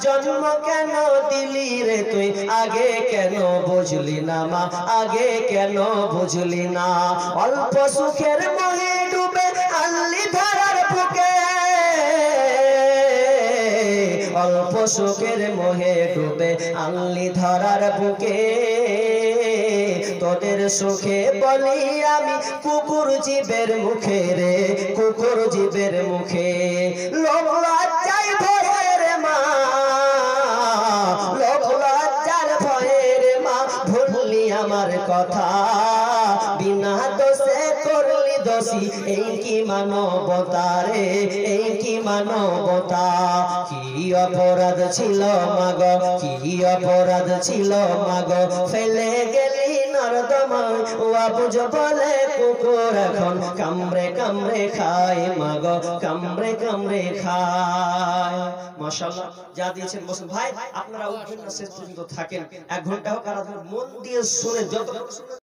জন্ম কেন দিলি রে তুই আগে কেন বুঝলি না মা আগে কেন বুঝলি না অল্প সুখের মোহে ডুবে আনলি ধরার বুকে অল্প সুখের মোহে ডুবে আনলি ধরার বুকে তোদের সুখে বলি আমি কুকুর জীবের মুখে রে কুকুর জীবের মুখে লোক লজ্জায় ভয়ের মা লোক লজ্জার ভয়ের মা ভুললি আমার কথা বিনা দোষে করলি দোষী এই কি মানবতা রে এই কি মানবতা কি অপরাধ ছিল মাগ কি অপরাধ ছিল মাগ ফেলে গেলি নর্দমায় বুঝ বলে কুকুর এখন কামড়ে কামড়ে খায় মাগ কামড়ে কামড়ে খায় মাশাআল্লাহ যা দিয়েছেন বসুন ভাই আপনারা উঠবেন না শেষ পর্যন্ত থাকেন 1 ঘন্টা হোক আর মন দিয়ে শুনে যত